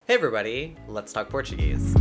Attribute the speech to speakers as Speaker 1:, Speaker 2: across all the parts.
Speaker 1: Hey everybody, let's talk Portuguese.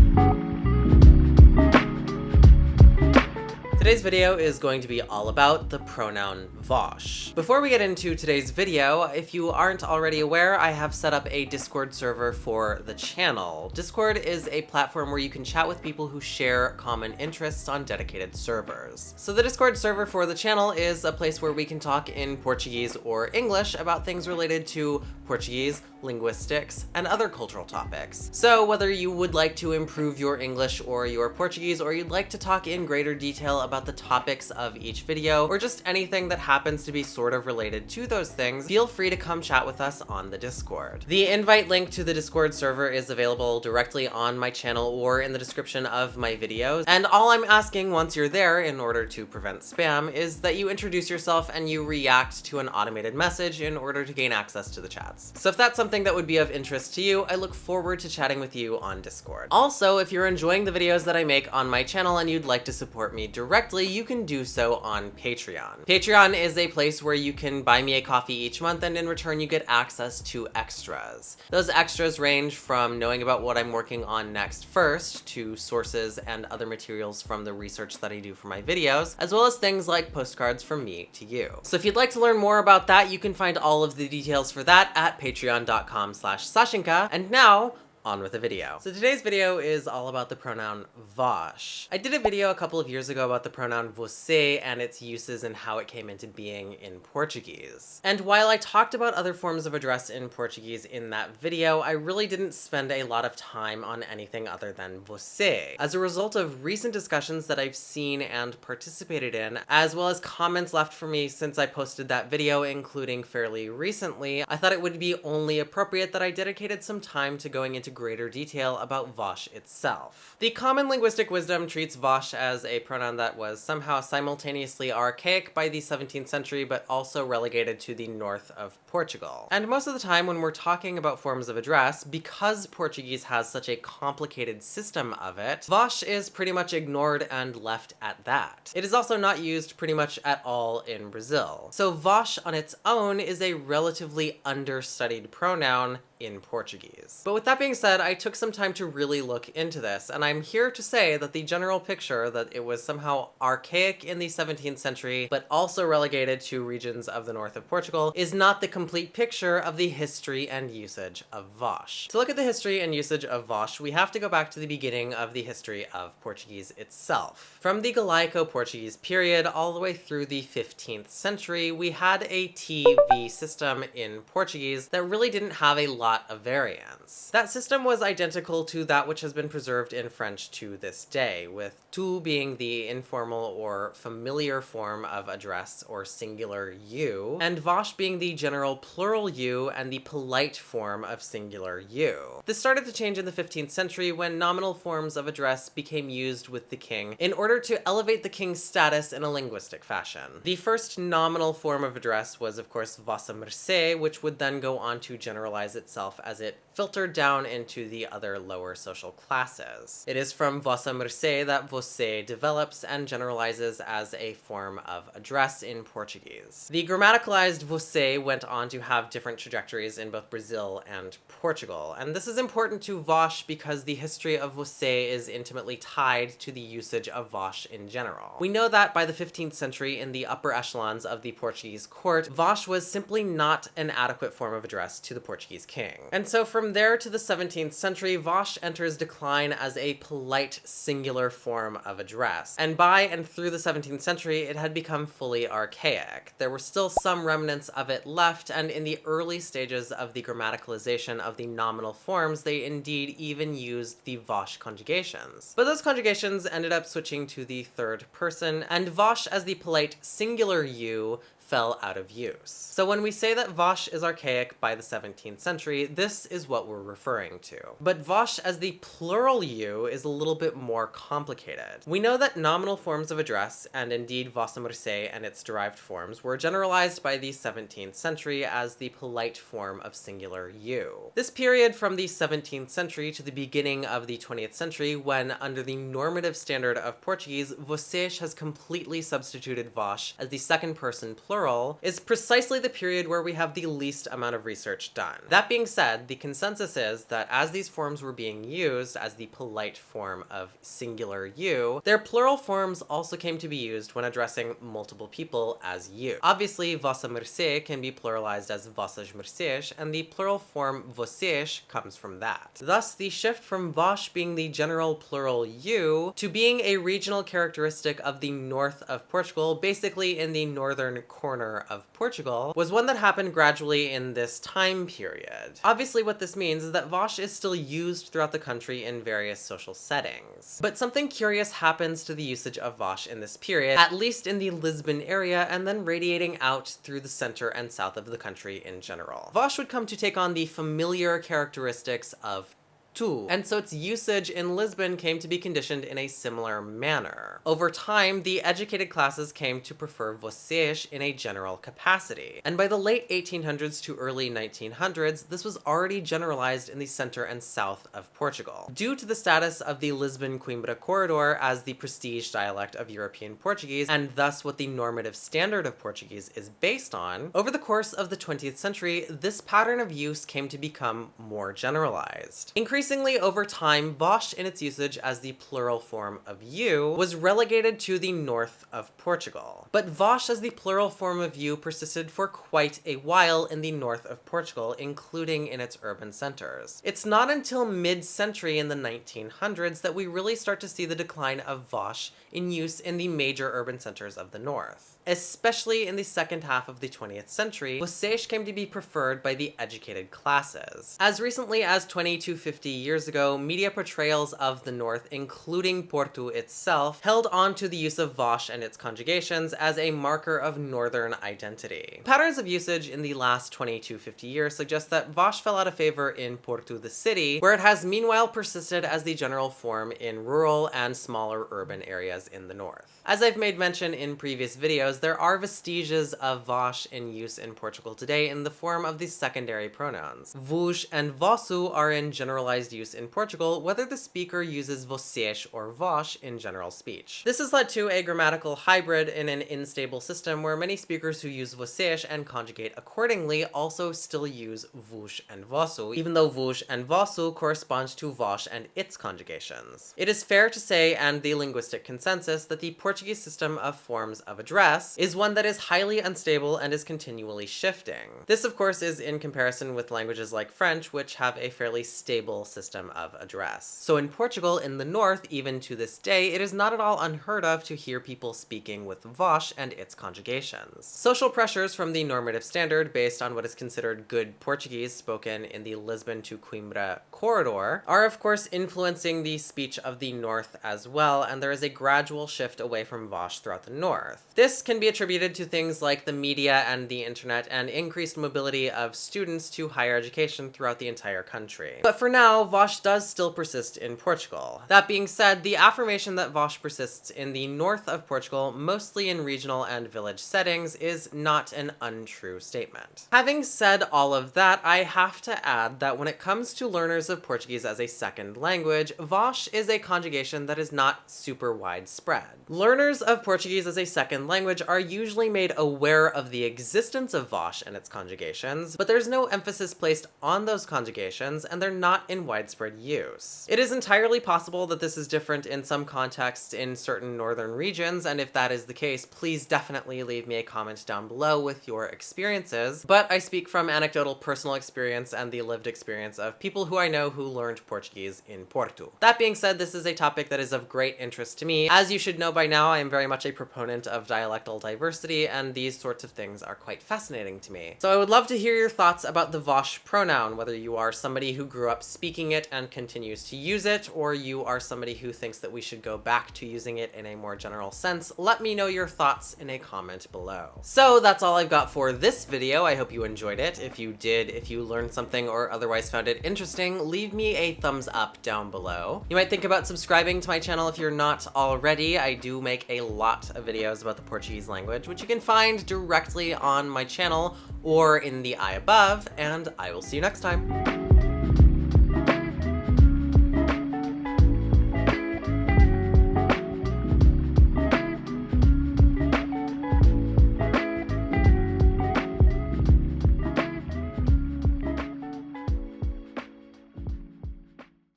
Speaker 1: Today's video is going to be all about the pronoun vós. Before we get into today's video, if you aren't already aware, I have set up a Discord server for the channel. Discord is a platform where you can chat with people who share common interests on dedicated servers. So the Discord server for the channel is a place where we can talk in Portuguese or English about things related to Portuguese, linguistics, and other cultural topics. So whether you would like to improve your English or your Portuguese, or you'd like to talk in greater detail about the topics of each video, or just anything that happens to be sort of related to those things, feel free to come chat with us on the Discord. The invite link to the Discord server is available directly on my channel or in the description of my videos, and all I'm asking once you're there, in order to prevent spam, is that you introduce yourself and you react to an automated message in order to gain access to the chats. So if that's something that would be of interest to you, I look forward to chatting with you on Discord. Also, if you're enjoying the videos that I make on my channel and you'd like to support me directly, you can do so on Patreon. Patreon is a place where you can buy me a coffee each month, and in return you get access to extras. Those extras range from knowing about what I'm working on next first, to sources and other materials from the research that I do for my videos, as well as things like postcards from me to you. So if you'd like to learn more about that, you can find all of the details for that at patreon.com/Sashinka. And now, on with the video. So today's video is all about the pronoun vós. I did a video a couple of years ago about the pronoun você and its uses and how it came into being in Portuguese. And while I talked about other forms of address in Portuguese in that video, I really didn't spend a lot of time on anything other than você. As a result of recent discussions that I've seen and participated in, as well as comments left for me since I posted that video, including fairly recently, I thought it would be only appropriate that I dedicated some time to going into greater detail about vós itself. The common linguistic wisdom treats vós as a pronoun that was somehow simultaneously archaic by the 17th century, but also relegated to the north of Portugal. And most of the time when we're talking about forms of address, because Portuguese has such a complicated system of it, vós is pretty much ignored and left at that. It is also not used pretty much at all in Brazil. So vós on its own is a relatively understudied pronoun in Portuguese. But with that being said, I took some time to really look into this, and I'm here to say that the general picture that it was somehow archaic in the 17th century, but also relegated to regions of the north of Portugal, is not the complete picture of the history and usage of vós. To look at the history and usage of vós, we have to go back to the beginning of the history of Portuguese itself. From the Galaico-Portuguese period all the way through the 15th century, we had a TV system in Portuguese that really didn't have a lot of variance. That system was identical to that which has been preserved in French to this day, with tu being the informal or familiar form of address or singular you, and vós being the general plural you and the polite form of singular you. This started to change in the 15th century when nominal forms of address became used with the king in order to elevate the king's status in a linguistic fashion. The first nominal form of address was, of course, vossa mercê, which would then go on to generalize itself as it filtered down into the other lower social classes. It is from vossa mercê that você develops and generalizes as a form of address in Portuguese. The grammaticalized você went on to have different trajectories in both Brazil and Portugal, and this is important to vós because the history of você is intimately tied to the usage of vós in general. We know that by the 15th century, in the upper echelons of the Portuguese court, vós was simply not an adequate form of address to the Portuguese king. And so from there to the 17th century, vós enters decline as a polite singular form of address. And by and through the 17th century, it had become fully archaic. There were still some remnants of it left, and in the early stages of the grammaticalization of the nominal forms, they indeed even used the vós conjugations. But those conjugations ended up switching to the third person, and vós as the polite singular you fell out of use. So when we say that vós is archaic by the 17th century, this is what we're referring to. But vós as the plural you is a little bit more complicated. We know that nominal forms of address, and indeed vossa mercê and its derived forms, were generalized by the 17th century as the polite form of singular you. This period from the 17th century to the beginning of the 20th century, when under the normative standard of Portuguese, vocês has completely substituted vós as the second person plural plural, is precisely the period where we have the least amount of research done. That being said, the consensus is that as these forms were being used as the polite form of singular you, their plural forms also came to be used when addressing multiple people as you. Obviously, vossa mercê can be pluralized as vossas mercês, and the plural form vocês comes from that. Thus, the shift from vós being the general plural you to being a regional characteristic of the north of Portugal, basically in the northern corner of Portugal, was one that happened gradually in this time period. Obviously, what this means is that vós is still used throughout the country in various social settings. But something curious happens to the usage of vós in this period, at least in the Lisbon area, and then radiating out through the center and south of the country in general. Vós would come to take on the familiar characteristics of tu, and so its usage in Lisbon came to be conditioned in a similar manner. Over time, the educated classes came to prefer vocês in a general capacity, and by the late 1800s to early 1900s, this was already generalized in the center and south of Portugal. Due to the status of the Lisbon-Coimbra corridor as the prestige dialect of European Portuguese, and thus what the normative standard of Portuguese is based on, over the course of the 20th century, this pattern of use came to become more generalized. Increasingly over time, vós in its usage as the plural form of you was relegated to the north of Portugal. But vós as the plural form of you persisted for quite a while in the north of Portugal, including in its urban centers. It's not until mid-century in the 1900s that we really start to see the decline of vós in use in the major urban centers of the north. Especially in the second half of the 20th century, vocês came to be preferred by the educated classes. As recently as 20 to 50 years ago, media portrayals of the north, including Porto itself, held on to the use of vós and its conjugations as a marker of northern identity. Patterns of usage in the last 20 to 50 years suggest that vós fell out of favor in Porto the city, where it has meanwhile persisted as the general form in rural and smaller urban areas in the north. As I've made mention in previous videos, there are vestiges of vós in use in Portugal today in the form of the secondary pronouns. Vos and vosso are in generalized use in Portugal, whether the speaker uses vocês or vós in general speech. This has led to a grammatical hybrid in an unstable system where many speakers who use vocês and conjugate accordingly also still use vos and vosso, even though vos and vosso correspond to vós and its conjugations. It is fair to say, and the linguistic consensus, that the Portuguese system of forms of address is one that is highly unstable and is continually shifting. This, of course, is in comparison with languages like French, which have a fairly stable system of address. So in Portugal, in the north, even to this day, it is not at all unheard of to hear people speaking with vós and its conjugations. Social pressures from the normative standard, based on what is considered good Portuguese spoken in the Lisbon to Coimbra corridor, are of course influencing the speech of the north as well, and there is a gradual shift away from vós throughout the north. This can be attributed to things like the media and the internet and increased mobility of students to higher education throughout the entire country. But for now, vós does still persist in Portugal. That being said, the affirmation that vós persists in the north of Portugal, mostly in regional and village settings, is not an untrue statement. Having said all of that, I have to add that when it comes to learners of Portuguese as a second language, vós is a conjugation that is not super widespread. Learners of Portuguese as a second language are usually made aware of the existence of vós and its conjugations, but there's no emphasis placed on those conjugations, and they're not in widespread use. It is entirely possible that this is different in some contexts in certain northern regions, and if that is the case, please definitely leave me a comment down below with your experiences, but I speak from anecdotal personal experience and the lived experience of people who I know who learned Portuguese in Porto. That being said, this is a topic that is of great interest to me. As you should know by now, I am very much a proponent of dialectal diversity, and these sorts of things are quite fascinating to me. So I would love to hear your thoughts about the vós pronoun, whether you are somebody who grew up speaking it and continues to use it, or you are somebody who thinks that we should go back to using it in a more general sense. Let me know your thoughts in a comment below. So that's all I've got for this video. I hope you enjoyed it. If you did, if you learned something or otherwise found it interesting, leave me a thumbs up down below. You might think about subscribing to my channel if you're not already. I do make a lot of videos about the Portuguese language, which you can find directly on my channel or in the eye above, and I will see you next time.